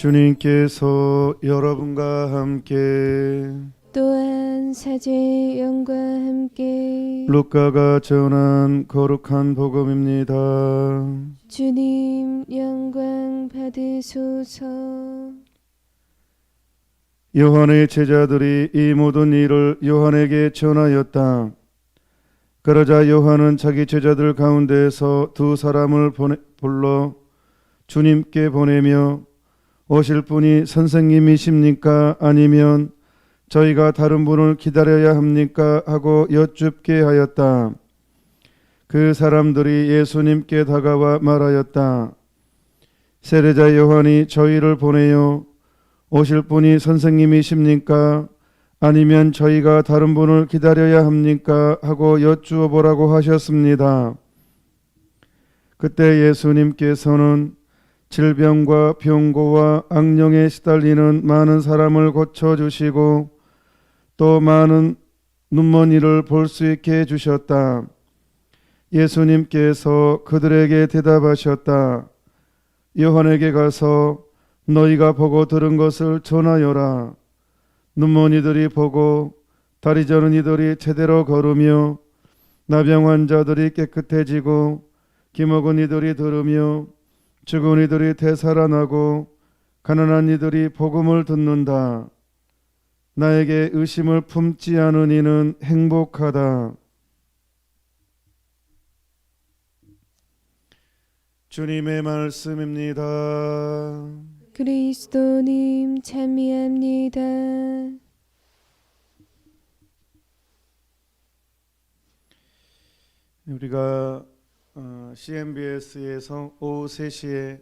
주님께서 여러분과 함께 또한 사제의 영과 함께 루카가 전한 거룩한 복음입니다. 주님 영광 받으소서. 요한의 제자들이 이 모든 일을 요한에게 전하였다. 그러자 요한은 자기 제자들 가운데에서 두 사람을 불러 주님께 보내며 오실 분이 선생님이십니까? 아니면 저희가 다른 분을 기다려야 합니까? 하고 여쭙게 하였다. 그 사람들이 예수님께 다가와 말하였다. 세례자 요한이 저희를 보내요. 오실 분이 선생님이십니까? 아니면 저희가 다른 분을 기다려야 합니까? 하고 여쭈어 보라고 하셨습니다. 그때 예수님께서는 질병과 병고와 악령에 시달리는 많은 사람을 고쳐주시고 또 많은 눈먼이를 볼 수 있게 해주셨다. 예수님께서 그들에게 대답하셨다. 요한에게 가서 너희가 보고 들은 것을 전하여라. 눈먼이들이 보고 다리 저는 이들이 제대로 걸으며 나병 환자들이 깨끗해지고 기먹은 이들이 들으며 죽은 이들이 되살아나고 가난한 이들이 복음을 듣는다. 나에게 의심을 품지 않은 이는 행복하다. 주님의 말씀입니다. 그리스도님 찬미합니다. 우리가 CMBS에서 오후 3시에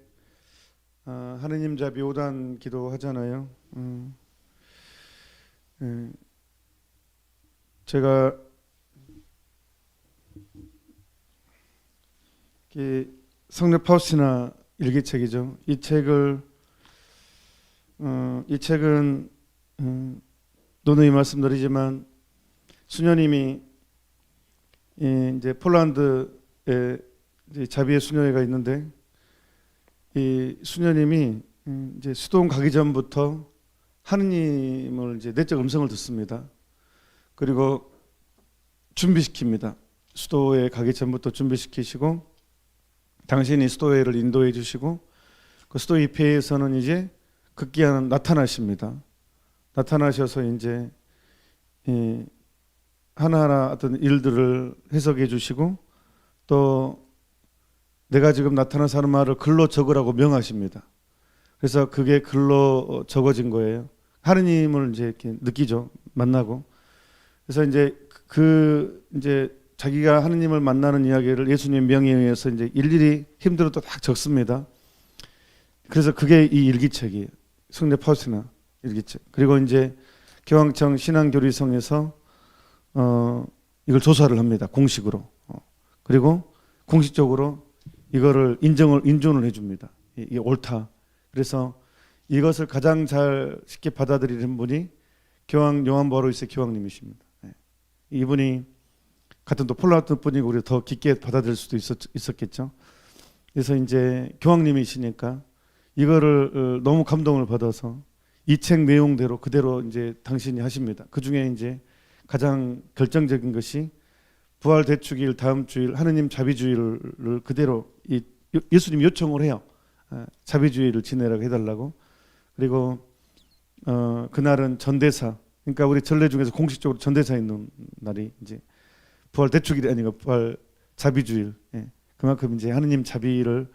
하느님 자비 5단 기도 하잖아요. 제가 성례 파우스티나 일기책이죠. 이 책은 누누이 말씀드리지만 수녀님이 이제 폴란드에 자비의 수녀회가 있는데 이 수녀님이 이제 수도원 가기 전부터 하느님을 이제 내적 음성을 듣습니다. 그리고 준비시킵니다. 수도에 가기 전부터 준비시키시고 당신이 수도회를 인도해 주시고 그 수도 입회에서는 이제 급기야는 나타나십니다. 나타나셔서 이제 하나하나 어떤 일들을 해석해 주시고 또 내가 지금 나타나서 하는 말을 글로 적으라고 명하십니다. 그래서 그게 글로 적어진 거예요. 하느님을 이제 이렇게 느끼죠. 만나고. 그래서 이제 이제 자기가 하느님을 만나는 이야기를 예수님 명예에 의해서 이제 일일이 힘들어도 딱 적습니다. 그래서 그게 이 일기책이에요. 성례 파우스티나 일기책. 그리고 이제 교황청 신앙교리성에서 이걸 조사를 합니다. 공식으로. 그리고 공식적으로 이거를 인정을 해줍니다. 이게 옳다. 그래서 이것을 가장 잘 쉽게 받아들이는 분이 교황 요한 바오로 2세 교황님이십니다. 이분이 같은 또 폴란드 분이고 우리 더 깊게 받아들일 수도 있었겠죠. 그래서 이제 교황님이시니까 이거를 너무 감동을 받아서 이 책 내용대로 그대로 이제 당신이 하십니다. 그 중에 이제 가장 결정적인 것이 부활 대축일 다음 주일 하느님 자비주의를 그대로 예수님 요청을 해요. 자비주의를 지내라고 해달라고. 그리고 그날은 전대사, 그러니까 우리 전례 중에서 공식적으로 전대사 있는 날이 이제 부활 대축일이 아니고 부활 자비주일. 그만큼 이제 하느님 자비를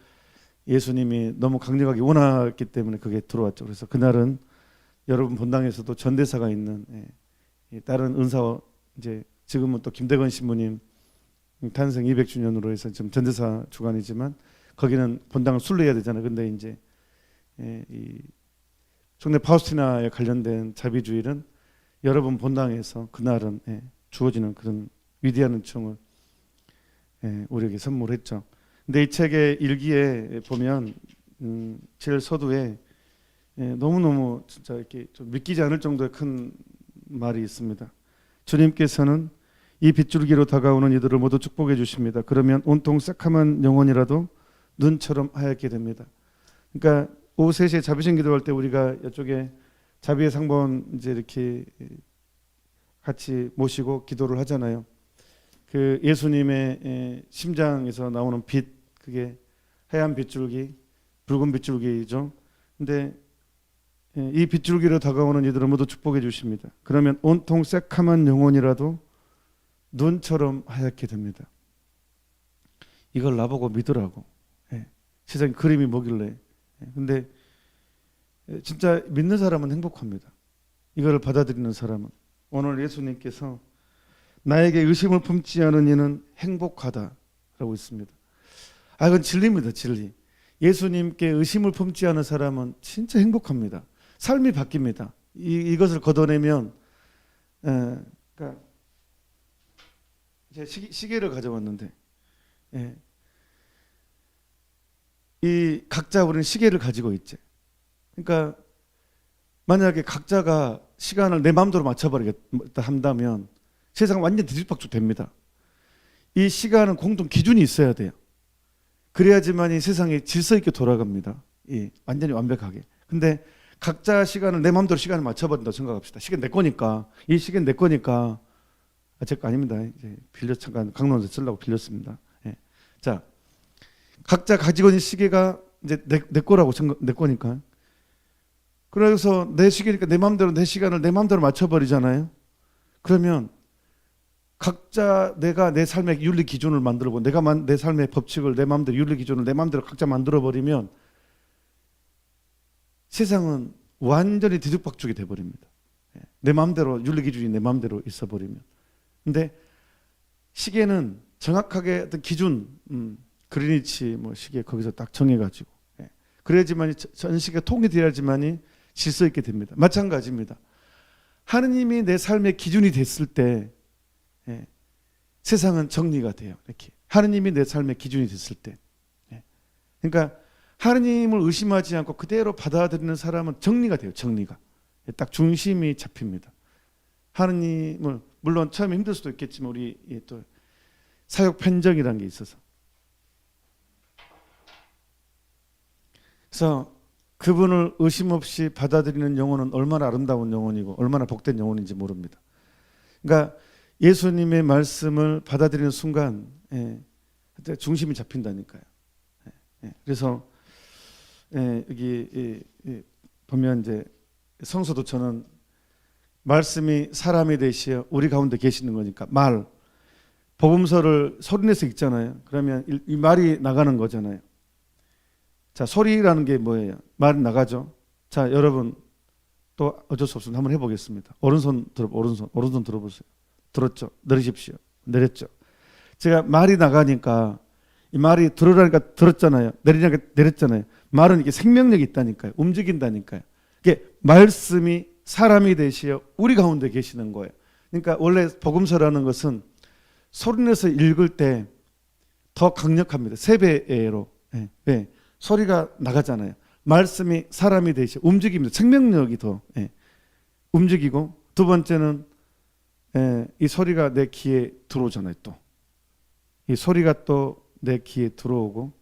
예수님이 너무 강력하게 원했기 때문에 그게 들어왔죠. 그래서 그날은 여러분 본당에서도 전대사가 있는 다른 은사와 이제 지금은 또 김대건 신부님 탄생 200주년으로 해서 지금 전대사 주간이지만 거기는 본당을 순례해야 되잖아요. 근데 이제 이 성례 파우스티나에 관련된 자비주일은 여러분 본당에서 그날은 주어지는 그런 위대한 은총을 우리에게 선물했죠. 근데 이 책의 일기에 보면 제일 서두에 너무너무 진짜 이렇게 좀 믿기지 않을 정도의 큰 말이 있습니다. 주님께서는 이 빗줄기로 다가오는 이들을 모두 축복해 주십니다. 그러면 온통 새카만 영혼이라도 눈처럼 하얗게 됩니다. 그러니까 오후 3시에 자비신 기도할 때 우리가 이쪽에 자비의 상번 이제 이렇게 같이 모시고 기도를 하잖아요. 그 예수님의 심장에서 나오는 빛, 그게 하얀 빗줄기, 붉은 빗줄기죠. 근데 이 빗줄기로 다가오는 이들을 모두 축복해 주십니다. 그러면 온통 새카만 영혼이라도 눈처럼 하얗게 됩니다. 이걸 나보고 믿으라고. 세상에 그림이 뭐길래. 근데 진짜 믿는 사람은 행복합니다. 이걸 받아들이는 사람은. 오늘 예수님께서 나에게 의심을 품지 않은 이는 행복하다라고 있습니다. 이건 진리입니다. 진리. 예수님께 의심을 품지 않은 사람은 진짜 행복합니다. 삶이 바뀝니다. 이것을 걷어내면 그러니까 제가 시계를 가져왔는데 이 각자 우리는 시계를 가지고 있지. 그러니까 만약에 각자가 시간을 내 마음대로 맞춰버리겠다 한다면 세상은 완전 뒤죽박죽 됩니다. 이 시간은 공동 기준이 있어야 돼요. 그래야지만 이 세상이 질서 있게 돌아갑니다. 완전히 완벽하게. 근데 각자 시간을 내 마음대로 시간을 맞춰버린다고 생각합시다. 시간 내 거니까. 이 시간 내 거니까. 제 거 아닙니다. 이제 잠깐 강론에서 쓰려고 빌렸습니다. 자, 각자 가지고 있는 시계가 이제 내 거라고 내 거니까. 그래서 내 시계니까 내 마음대로 내 시간을 내 마음대로 맞춰버리잖아요. 그러면 각자 내가 내 삶의 윤리 기준을 만들고 내가 내 삶의 법칙을 내 마음대로 윤리 기준을 내 마음대로 각자 만들어 버리면 세상은 완전히 뒤죽박죽이 돼 버립니다. 내 마음대로 윤리 기준이 내 마음대로 있어 버리면. 근데 시계는 정확하게 어떤 기준 그리니치 뭐 시계 거기서 딱 정해 가지고 그래야지만 전 시계가 통일돼야지만이 질서 있게 됩니다. 마찬가지입니다. 하느님이 내 삶의 기준이 됐을 때 세상은 정리가 돼요. 이렇게 하느님이 내 삶의 기준이 됐을 때, 그러니까 하느님을 의심하지 않고 그대로 받아들이는 사람은 정리가 돼요. 정리가 딱 중심이 잡힙니다. 하느님을 물론 처음에 힘들 수도 있겠지만 우리 또 사역 편정이라는 게 있어서 그래서 그분을 의심 없이 받아들이는 영혼은 얼마나 아름다운 영혼이고 얼마나 복된 영혼인지 모릅니다. 그러니까 예수님의 말씀을 받아들이는 순간 중심이 잡힌다니까요. 그래서 여기 보면 이제 성서도 저는 말씀이 사람이 되시어 우리 가운데 계시는 거니까 말 복음서를 소리내서 읽잖아요. 그러면 이 말이 나가는 거잖아요. 자, 소리라는 게 뭐예요? 말이 나가죠. 자, 여러분 또 어쩔 수 없습니다. 한번 해보겠습니다. 오른손 들어보세요. 들었죠? 내리십시오. 내렸죠? 제가 말이 나가니까 이 말이 들으라니까 들었잖아요. 내리니까 내렸잖아요. 말은 이게 생명력이 있다니까요. 움직인다니까요. 이게 말씀이 사람이 되시어 우리 가운데 계시는 거예요. 그러니까 원래 복음서라는 것은 소리내서 읽을 때 더 강력합니다. 3배로. 소리가 나가잖아요. 말씀이 사람이 되시어 움직입니다. 생명력이 더 움직이고 두 번째는 이 소리가 내 귀에 들어오잖아요. 또 이 소리가 또 내 귀에 들어오고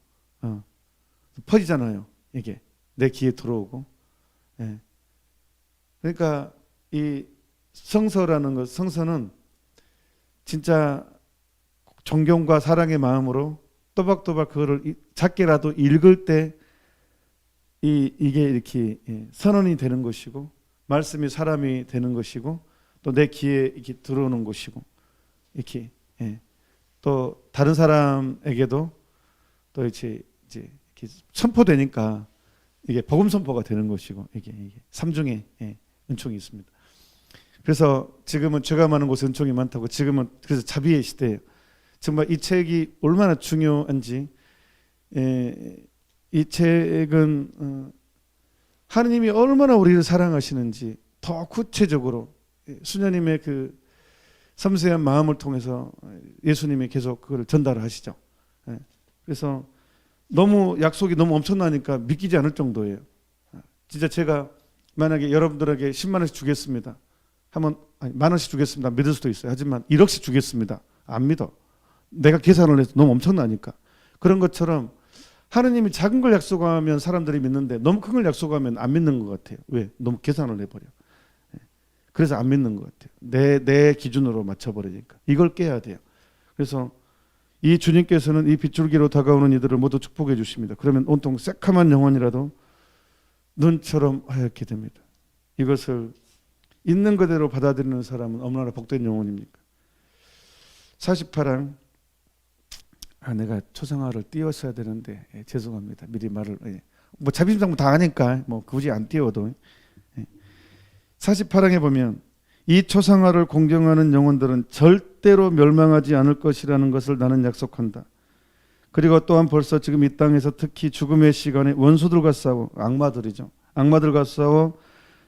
퍼지잖아요. 이게 내 귀에 들어오고 그러니까 이 성서라는 것, 성서는 진짜 존경과 사랑의 마음으로 또박또박 그거를 작게라도 읽을 때 이게 이렇게 선언이 되는 것이고 말씀이 사람이 되는 것이고 또 내 귀에 이렇게 들어오는 것이고 이렇게 또 다른 사람에게도 또 이제 이렇게 선포되니까 이게 복음 선포가 되는 것이고 이게 삼중의 은총이 있습니다. 그래서 지금은 죄가 많은 곳에 은총이 많다고 지금은 그래서 자비의 시대예요. 정말 이 책이 얼마나 중요한지 이 책은 하느님이 얼마나 우리를 사랑하시는지 더 구체적으로 수녀님의 그 섬세한 마음을 통해서 예수님이 계속 그걸 전달하시죠. 그래서 너무 약속이 너무 엄청나니까 믿기지 않을 정도예요. 진짜 제가 만약에 여러분들에게 10만 원씩 주겠습니다. 하면 만 원씩 주겠습니다. 믿을 수도 있어요. 하지만 1억씩 주겠습니다. 안 믿어. 내가 계산을 해서 너무 엄청나니까. 그런 것처럼 하느님이 작은 걸 약속하면 사람들이 믿는데 너무 큰 걸 약속하면 안 믿는 것 같아요. 왜? 너무 계산을 해버려. 그래서 안 믿는 것 같아요. 내 기준으로 맞춰버리니까. 이걸 깨야 돼요. 그래서 이 주님께서는 이 빗줄기로 다가오는 이들을 모두 축복해 주십니다. 그러면 온통 새카만 영혼이라도 눈처럼 하얗게 됩니다. 이것을 있는 그대로 받아들이는 사람은 얼마나 복된 영혼입니까? 48항. 내가 초상화를 띄웠어야 되는데 죄송합니다. 미리 말을 뭐 자비심상 다 아니까 뭐 굳이 안 띄워도 48항에 보면 이 초상화를 공경하는 영혼들은 절대로 멸망하지 않을 것이라는 것을 나는 약속한다. 그리고 또한 벌써 지금 이 땅에서 특히 죽음의 시간에 원수들과 싸워 악마들이죠. 악마들과 싸워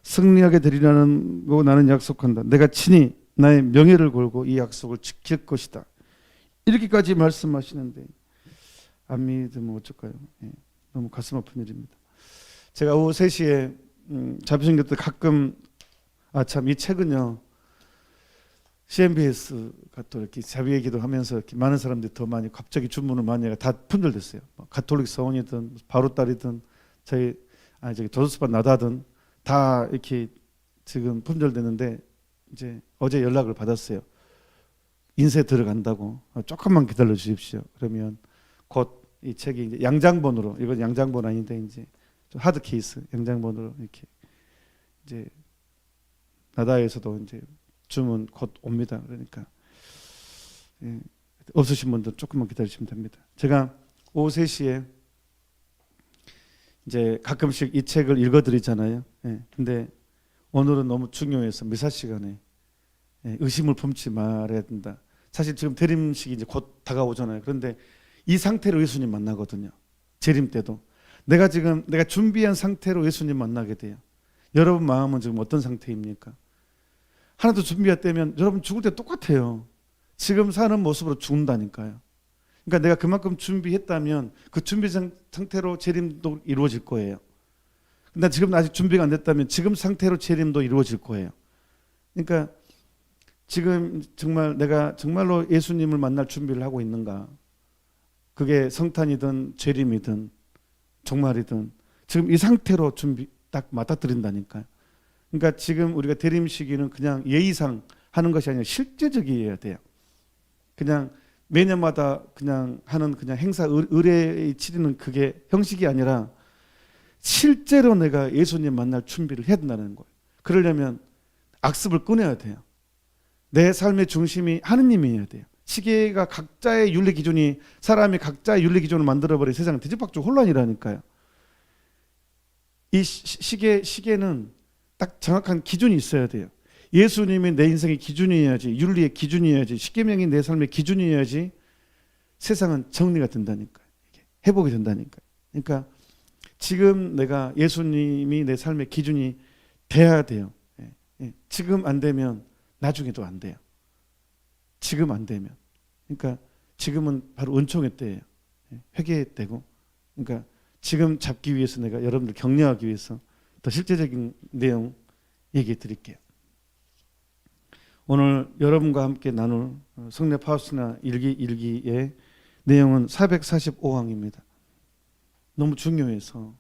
승리하게 되리라는 거 나는 약속한다. 내가 친히 나의 명예를 걸고 이 약속을 지킬 것이다. 이렇게까지 말씀하시는데 안 믿으면 어쩔까요? 너무 가슴 아픈 일입니다. 제가 오후 3시에 자비신교 때 가끔 참 이 책은요 CNBS가 또 이렇게 자비 얘기도 하면서 이렇게 많은 사람들이 더 많이 갑자기 주문을 많이 해가 다 품절됐어요. 가톨릭 서원이든 바로딸이든 저기 도서스판 나다든 다 이렇게 지금 품절되는데 이제 어제 연락을 받았어요. 인쇄 들어간다고 조금만 기다려 주십시오. 그러면 곧 이 책이 이제 양장본으로, 이건 양장본 아닌데 이제 좀 하드 케이스 양장본으로 이렇게 이제 나다에서도 이제 주문 곧 옵니다. 그러니까 없으신 분들 조금만 기다리시면 됩니다. 제가 오후 3시에 이제 가끔씩 이 책을 읽어드리잖아요. 근데 오늘은 너무 중요해서 미사 시간에 의심을 품지 말아야 된다. 사실 지금 대림식이 이제 곧 다가오잖아요. 그런데 이 상태로 예수님 만나거든요. 재림 때도 내가 준비한 상태로 예수님 만나게 돼요. 여러분 마음은 지금 어떤 상태입니까? 하나도 준비 안 되면 여러분 죽을 때 똑같아요. 지금 사는 모습으로 죽는다니까요. 그러니까 내가 그만큼 준비했다면 그 준비 상태로 재림도 이루어질 거예요. 근데 지금 아직 준비가 안 됐다면 지금 상태로 재림도 이루어질 거예요. 그러니까 지금 정말 내가 정말로 예수님을 만날 준비를 하고 있는가? 그게 성탄이든 재림이든 종말이든 지금 이 상태로 준비 딱 맞닥뜨린다니까요. 그러니까 지금 우리가 대림 시기는 그냥 예의상 하는 것이 아니라 실제적이어야 돼요. 그냥 매년마다 그냥 하는 그냥 행사 의례 치르는 그게 형식이 아니라 실제로 내가 예수님 만날 준비를 해야 된다는 거예요. 그러려면 악습을 끊어야 돼요. 내 삶의 중심이 하느님이어야 돼요. 시계가 각자의 윤리 기준이 사람이 각자의 윤리 기준을 만들어버린 세상은 뒤집박죽 혼란이라니까요. 이 시계는 딱 정확한 기준이 있어야 돼요. 예수님이 내 인생의 기준이어야지, 윤리의 기준이어야지, 십계명이 내 삶의 기준이어야지 세상은 정리가 된다니까요. 회복이 된다니까요. 그러니까 지금 내가 예수님이 내 삶의 기준이 돼야 돼요. 지금 안 되면 나중에도 안 돼요. 지금 안 되면. 그러니까 지금은 바로 은총의 때예요. 회개의 때고. 그러니까 지금 잡기 위해서 내가 여러분들 격려하기 위해서 더 실제적인 내용 얘기해 드릴게요. 오늘 여러분과 함께 나눌 성례 파우스나 일기의 내용은 445항입니다. 너무 중요해서.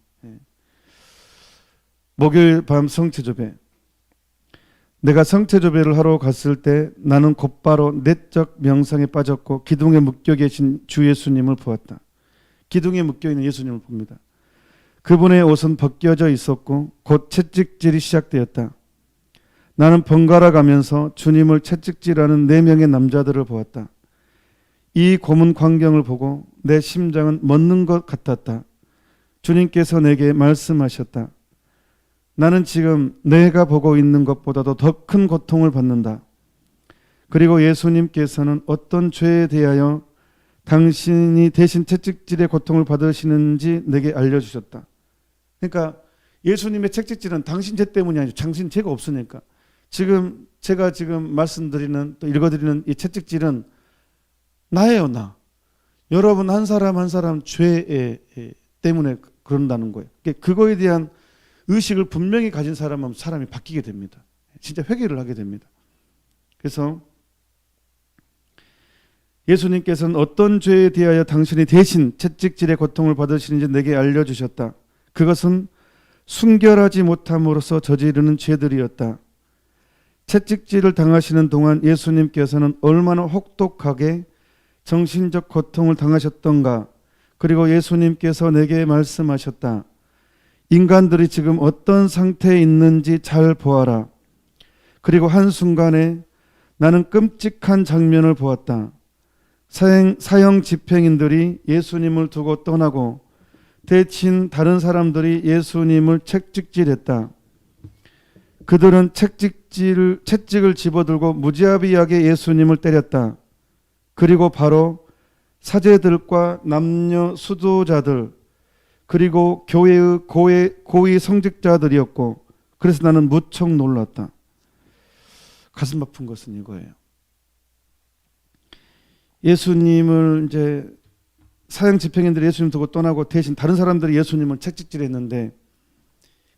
목요일 밤 성체조배. 내가 성체조배를 하러 갔을 때 나는 곧바로 내적 명상에 빠졌고 기둥에 묶여 계신 주 예수님을 보았다. 기둥에 묶여 있는 예수님을 봅니다. 그분의 옷은 벗겨져 있었고 곧 채찍질이 시작되었다. 나는 번갈아 가면서 주님을 채찍질하는 4명의 남자들을 보았다. 이 고문 광경을 보고 내 심장은 멎는 것 같았다. 주님께서 내게 말씀하셨다. 나는 지금 내가 보고 있는 것보다도 더 큰 고통을 받는다. 그리고 예수님께서는 어떤 죄에 대하여 당신이 대신 채찍질의 고통을 받으시는지 내게 알려주셨다. 그러니까 예수님의 채찍질은 당신 죄 때문이 아니죠. 당신 죄가 없으니까. 지금 제가 지금 말씀드리는 또 읽어드리는 이 채찍질은 나예요, 나. 여러분 한 사람 한 사람 죄 때문에 그런다는 거예요. 그거에 대한 의식을 분명히 가진 사람은 사람이 바뀌게 됩니다. 진짜 회개를 하게 됩니다. 그래서 예수님께서는 어떤 죄에 대하여 당신이 대신 채찍질의 고통을 받으시는지 내게 알려주셨다. 그것은 순결하지 못함으로써 저지르는 죄들이었다. 채찍질을 당하시는 동안 예수님께서는 얼마나 혹독하게 정신적 고통을 당하셨던가. 그리고 예수님께서 내게 말씀하셨다. 인간들이 지금 어떤 상태에 있는지 잘 보아라. 그리고 한순간에 나는 끔찍한 장면을 보았다. 사형 집행인들이 예수님을 두고 떠나고 대신 다른 사람들이 예수님을 채찍질했다. 그들은 채찍을 집어들고 무자비하게 예수님을 때렸다. 그리고 바로 사제들과 남녀 수도자들 그리고 교회의 고위 성직자들이었고, 그래서 나는 무척 놀랐다. 가슴 아픈 것은 이거예요. 예수님을 이제 사형 집행인들이 예수님 두고 떠나고 대신 다른 사람들이 예수님을 채찍질했는데,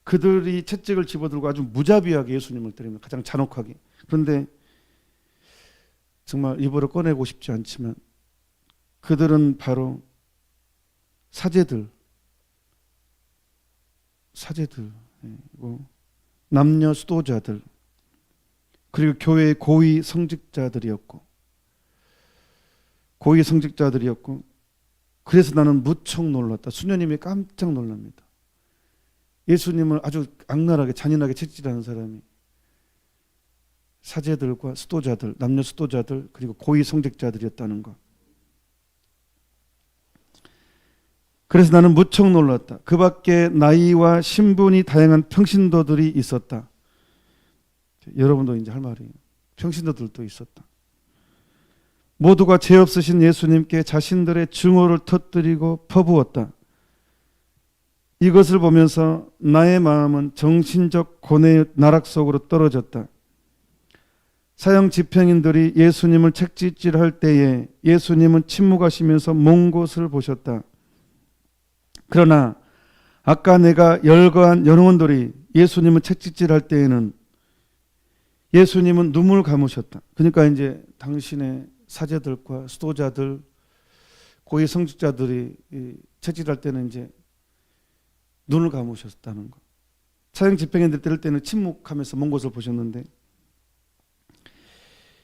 그들이 채찍을 집어들고 아주 무자비하게 예수님을 때리면 가장 잔혹하게. 그런데 정말 입으로 꺼내고 싶지 않지만 그들은 바로 사제들, 남녀 수도자들, 그리고 교회의 고위 성직자들이었고, 그래서 나는 무척 놀랐다. 수녀님이 깜짝 놀랍니다. 예수님을 아주 악랄하게 잔인하게 채찍질하는 사람이 사제들과 수도자들, 남녀 수도자들, 그리고 고위 성직자들이었다는 것. 그래서 나는 무척 놀랐다. 그 밖에 나이와 신분이 다양한 평신도들이 있었다. 여러분도 이제 할 말이에요. 평신도들도 있었다. 모두가 죄 없으신 예수님께 자신들의 증오를 터뜨리고 퍼부었다. 이것을 보면서 나의 마음은 정신적 고뇌의 나락 속으로 떨어졌다. 사형 집행인들이 예수님을 채찍질할 때에 예수님은 침묵하시면서 먼 곳을 보셨다. 그러나 아까 내가 열거한 연원들이 예수님을 채찍질할 때에는 예수님은 눈물을 감으셨다. 그러니까 이제 당신의 사제들과 수도자들, 고위 성직자들이 채찍질할 때는 이제 눈을 감으셨다는 것. 사형 집행인들 때릴 때는 침묵하면서 먼 곳을 보셨는데,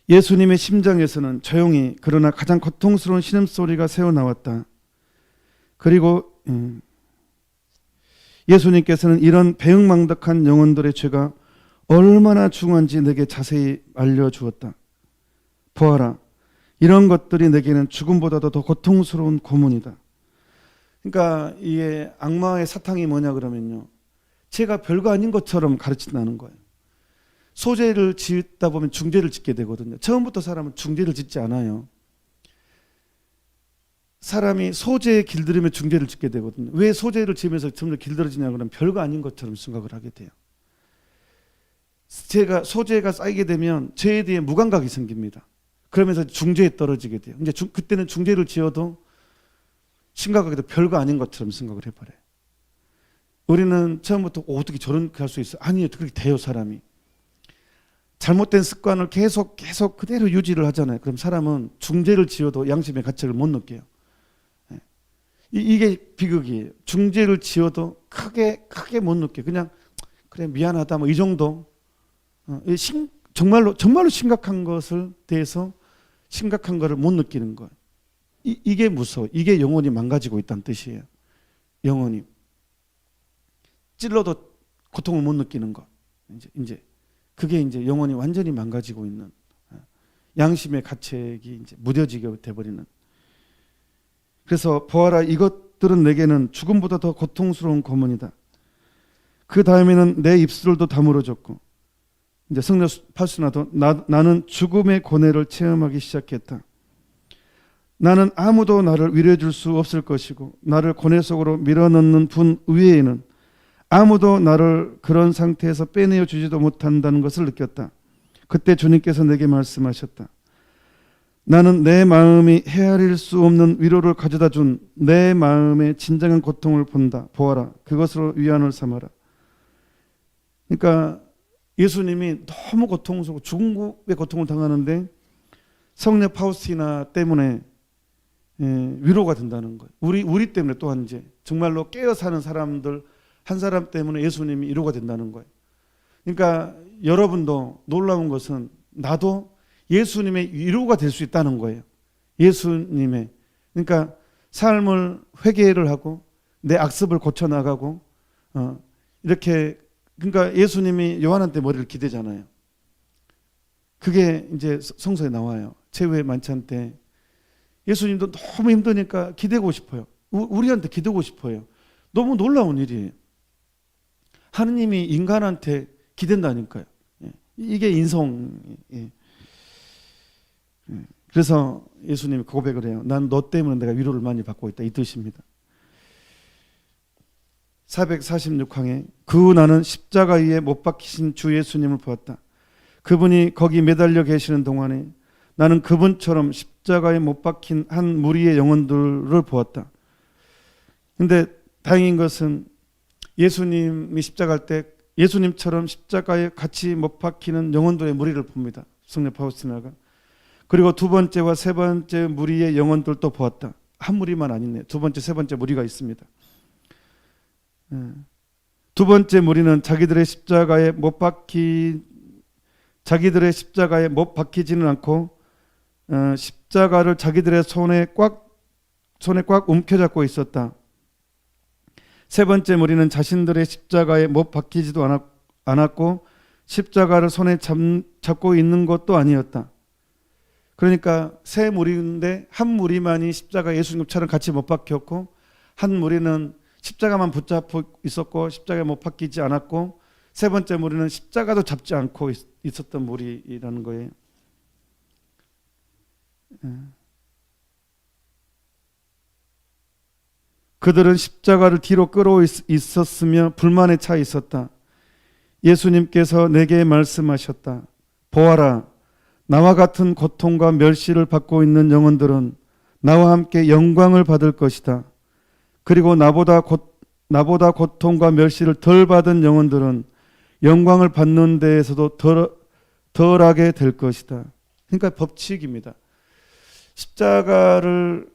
예수님의 심장에서는 조용히 그러나 가장 고통스러운 신음소리가 새어나왔다. 그리고 예수님께서는 이런 배은망덕한 영혼들의 죄가 얼마나 중요한지 내게 자세히 알려주었다. 보아라, 이런 것들이 내게는 죽음보다도 더 고통스러운 고문이다. 그러니까 이게 악마의 사탕이 뭐냐 그러면요, 죄가 별거 아닌 것처럼 가르친다는 거예요. 소죄를 짓다 보면 중죄를 짓게 되거든요. 처음부터 사람은 중죄를 짓지 않아요. 사람이 소죄에 길들이면 중죄를 짓게 되거든요. 왜 소죄를 지으면서 점점 길들어지냐 그러면 별거 아닌 것처럼 생각을 하게 돼요. 소죄가 쌓이게 되면 죄에 대해 무감각이 생깁니다. 그러면서 중죄에 떨어지게 돼요. 이제 그때는 중죄를 지어도 심각하게도 별거 아닌 것처럼 생각을 해버려요. 우리는 처음부터 어떻게 저렇게 할 수 있어요? 아니에요. 그렇게 돼요, 사람이. 잘못된 습관을 계속 그대로 유지를 하잖아요. 그럼 사람은 중죄를 지어도 양심의 가책을 못 느껴요. 이게 비극이에요. 중죄를 지어도 크게 못 느껴요. 그냥 그래 미안하다 뭐 이 정도. 정말로 심각한 것을 대해서 심각한 것을 못 느끼는 거예요. 이게 무서워. 이게 영혼이 망가지고 있다는 뜻이에요. 영혼이 찔러도 고통을 못 느끼는 것. 이제 그게 이제 영혼이 완전히 망가지고 있는, 양심의 가책이 이제 무뎌지게 돼버리는. 그래서 보아라, 이것들은 내게는 죽음보다 더 고통스러운 고문이다. 그 다음에는 내 입술도 다물어졌고, 이제 성령 8수나도 나는 죽음의 고뇌를 체험하기 시작했다. 나는 아무도 나를 위로해 줄 수 없을 것이고, 나를 고뇌 속으로 밀어넣는 분 위에는 아무도 나를 그런 상태에서 빼내어 주지도 못한다는 것을 느꼈다. 그때 주님께서 내게 말씀하셨다. 나는 내 마음이 헤아릴 수 없는 위로를 가져다 준 내 마음의 진정한 고통을 본다. 보아라, 그것으로 위안을 삼아라. 그러니까 예수님이 너무 고통스럽고 죽음의 고통을 당하는데 성녀 파우스티나 때문에 위로가 된다는 거예요. 우리 때문에 또한 이제 정말로 깨어 사는 사람들 한 사람 때문에 예수님이 위로가 된다는 거예요. 그러니까 여러분도 놀라운 것은 나도 예수님의 위로가 될 수 있다는 거예요. 예수님의. 그러니까 삶을 회개를 하고 내 악습을 고쳐나가고 이렇게 그러니까 예수님이 요한한테 머리를 기대잖아요. 그게 이제 성서에 나와요. 최후의 만찬 때 예수님도 너무 힘드니까 기대고 싶어요. 우리한테 기대고 싶어요. 너무 놀라운 일이에요. 하느님이 인간한테 기댄다니까요. 이게 인성이에요. 그래서 예수님이 고백을 해요. 난 너 때문에 내가 위로를 많이 받고 있다. 이 뜻입니다. 446항에 그 나는 십자가 위에 못 박히신 주 예수님을 보았다. 그분이 거기 매달려 계시는 동안에 나는 그분처럼 십자가에 못 박힌 한 무리의 영혼들을 보았다. 근데 다행인 것은 예수님이 십자가할 때 예수님처럼 십자가에 같이 못 박히는 영혼들의 무리를 봅니다. 성녀 파우스티나가. 그리고 두 번째와 세 번째 무리의 영혼들도 보았다. 한 무리만 아니네. 두 번째, 세 번째 무리가 있습니다. 두 번째 무리는 자기들의 십자가에 못 박히지는 않고 십자가를 자기들의 손에 꽉 움켜잡고 있었다. 세 번째 무리는 자신들의 십자가에 못 박히지도 않았고 십자가를 손에 잡고 있는 것도 아니었다. 그러니까 세 무리인데 한 무리만이 십자가 예수님처럼 같이 못 박혔고 한 무리는 십자가만 붙잡고 있었고 십자가에 못 박히지 않았고 세 번째 무리는 십자가도 잡지 않고 있었던 무리라는 거예요. 그들은 십자가를 뒤로 끌어 있었으며 불만에 차 있었다. 예수님께서 내게 말씀하셨다. 보아라, 나와 같은 고통과 멸시를 받고 있는 영혼들은 나와 함께 영광을 받을 것이다. 그리고 나보다 고통과 멸시를 덜 받은 영혼들은 영광을 받는 데에서도 덜하게 될 것이다. 그러니까 법칙입니다. 십자가를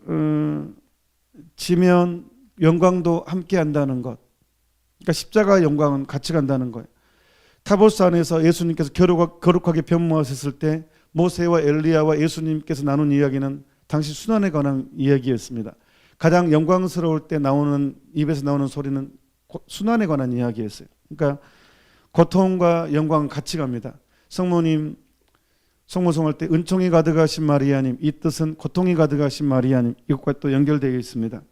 지면 영광도 함께 한다는 것. 그러니까 십자가의 영광은 같이 간다는 거예요. 타보스산에서 예수님께서 거룩하게 변모하셨을 때 모세와 엘리야와 예수님께서 나눈 이야기는 당시 순환에 관한 이야기였습니다. 가장 영광스러울 때 입에서 나오는 소리는 순환에 관한 이야기였어요. 그러니까 고통과 영광은 같이 갑니다. 성모님 성모성할 때 은총이 가득하신 마리아님, 이 뜻은 고통이 가득하신 마리아님, 이것과 또 연결되어 있습니다.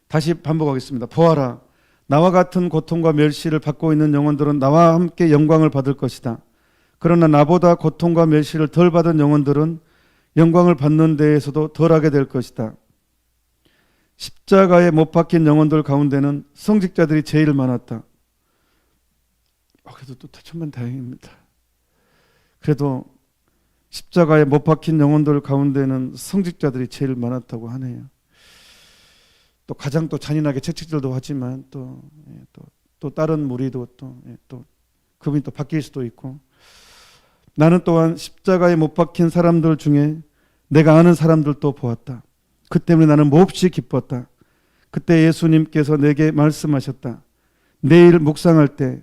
다시 반복하겠습니다. 보아라, 나와 같은 고통과 멸시를 받고 있는 영혼들은 나와 함께 영광을 받을 것이다. 그러나 나보다 고통과 멸시를 덜 받은 영혼들은 영광을 받는 데에서도 덜하게 될 것이다. 십자가에 못 박힌 영혼들 가운데는 성직자들이 제일 많았다. 그래도 또 천만 다행입니다. 그래도 십자가에 못 박힌 영혼들 가운데는 성직자들이 제일 많았다고 하네요. 또 가장 또 잔인하게 채찍질도 하지만 또 다른 무리도 또 그분이 또 바뀔 수도 있고, 나는 또한 십자가에 못 박힌 사람들 중에 내가 아는 사람들도 보았다. 그 때문에 나는 몹시 기뻤다. 그때 예수님께서 내게 말씀하셨다. 내일 묵상할 때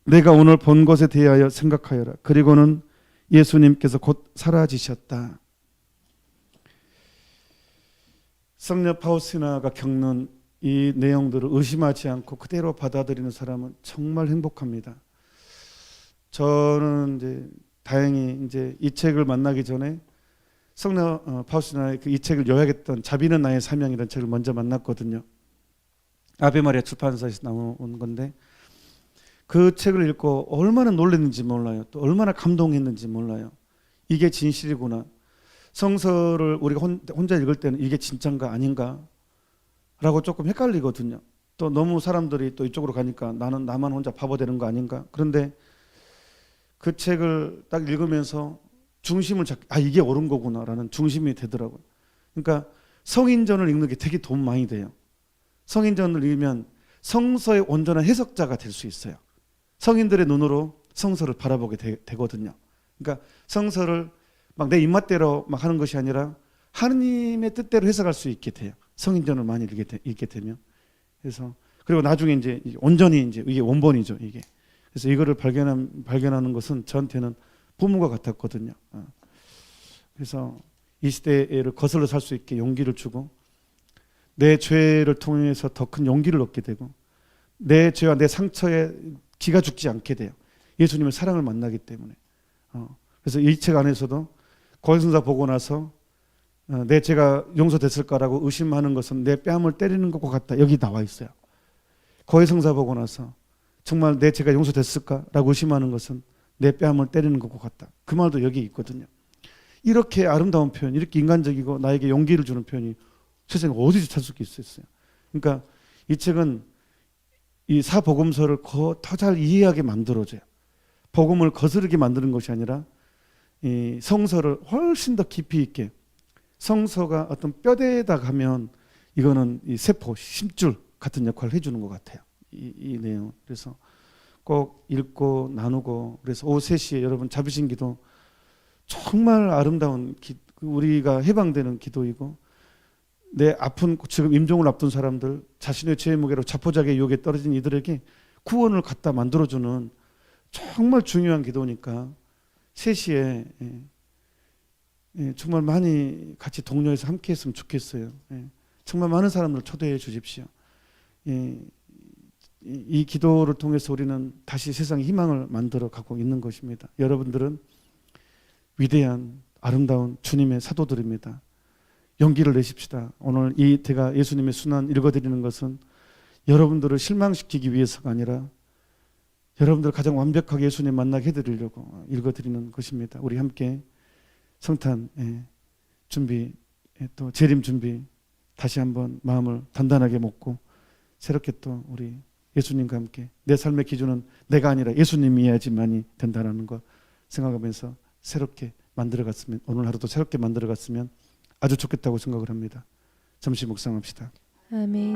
내가 오늘 본 것에 대하여 생각하여라. 그리고는 예수님께서 곧 사라지셨다. 성녀 파우스티나가 겪는 이 내용들을 의심하지 않고 그대로 받아들이는 사람은 정말 행복합니다. 저는 이제 다행히 이제 이 책을 만나기 전에 성녀 파우스티나의 그 이 책을 요약했던 자비는 나의 사명이라는 책을 먼저 만났거든요. 아베마리아 출판사에서 나온 건데 그 책을 읽고 얼마나 놀랐는지 몰라요. 또 얼마나 감동했는지 몰라요. 이게 진실이구나. 성서를 우리가 혼자 읽을 때는 이게 진짠가 아닌가 라고 조금 헷갈리거든요. 또 너무 사람들이 또 이쪽으로 가니까 나만 혼자 바보 되는 거 아닌가. 그런데 그 책을 딱 읽으면서 중심을 이게 옳은 거구나 라는 중심이 되더라고요. 그러니까 성인전을 읽는 게 되게 도움 많이 돼요. 성인전을 읽으면 성서의 온전한 해석자가 될 수 있어요. 성인들의 눈으로 성서를 바라보게 되거든요. 그러니까 성서를 막 내 입맛대로 막 하는 것이 아니라 하느님의 뜻대로 해석할 수 있게 돼요. 성인전을 많이 읽게 되면. 그래서 그리고 나중에 이제 온전히 이제 이게 원본이죠, 이게. 그래서 이거를 발견하는 것은 저한테는 부모가 같았거든요. 그래서 이 시대를 거슬러 살 수 있게 용기를 주고 내 죄를 통해서 더 큰 용기를 얻게 되고 내 죄와 내 상처에 기가 죽지 않게 돼요. 예수님의 사랑을 만나기 때문에. 그래서 이 책 안에서도 고해성사 보고 나서 내 죄가 용서됐을까라고 의심하는 것은 내 뺨을 때리는 것과 같다. 여기 나와 있어요. 고해성사 보고 나서 정말 내 죄가 용서됐을까라고 의심하는 것은 내 뺨을 때리는 것과 같다. 그 말도 여기 있거든요. 이렇게 아름다운 표현, 이렇게 인간적이고 나에게 용기를 주는 표현이 세상에 어디서 찾을 수 있었어요. 그러니까 이 책은 이 사복음서를 더 잘 이해하게 만들어줘요. 복음을 거스르게 만드는 것이 아니라 이 성서를 훨씬 더 깊이 있게, 성서가 어떤 뼈대에다 가면 이거는 이 세포, 심줄 같은 역할을 해주는 것 같아요. 이 내용. 그래서 꼭 읽고 나누고, 그래서 오후 3시에 여러분 잡으신 기도 정말 아름다운 우리가 해방되는 기도이고, 내 아픈 지금 임종을 앞둔 사람들, 자신의 죄의 무게로 자포자기의 유혹에 떨어진 이들에게 구원을 갖다 만들어주는 정말 중요한 기도니까 3시에 정말 많이 같이 동료해서 함께 했으면 좋겠어요. 정말 많은 사람들 초대해 주십시오. 이 기도를 통해서 우리는 다시 세상에 희망을 만들어 가고 있는 것입니다. 여러분들은 위대한 아름다운 주님의 사도들입니다. 용기를 내십시다. 오늘 제가 예수님의 순환 읽어드리는 것은 여러분들을 실망시키기 위해서가 아니라 여러분들 가장 완벽하게 예수님 만나게 해드리려고 읽어드리는 것입니다. 우리 함께 성탄 준비, 또 재림 준비 다시 한번 마음을 단단하게 먹고 새롭게 또 우리 예수님과 함께 내 삶의 기준은 내가 아니라 예수님이어야지만이 된다는 거 생각하면서 새롭게 만들어갔으면, 오늘 하루도 새롭게 만들어갔으면 아주 좋겠다고 생각을 합니다. 잠시 묵상합시다. 아멘.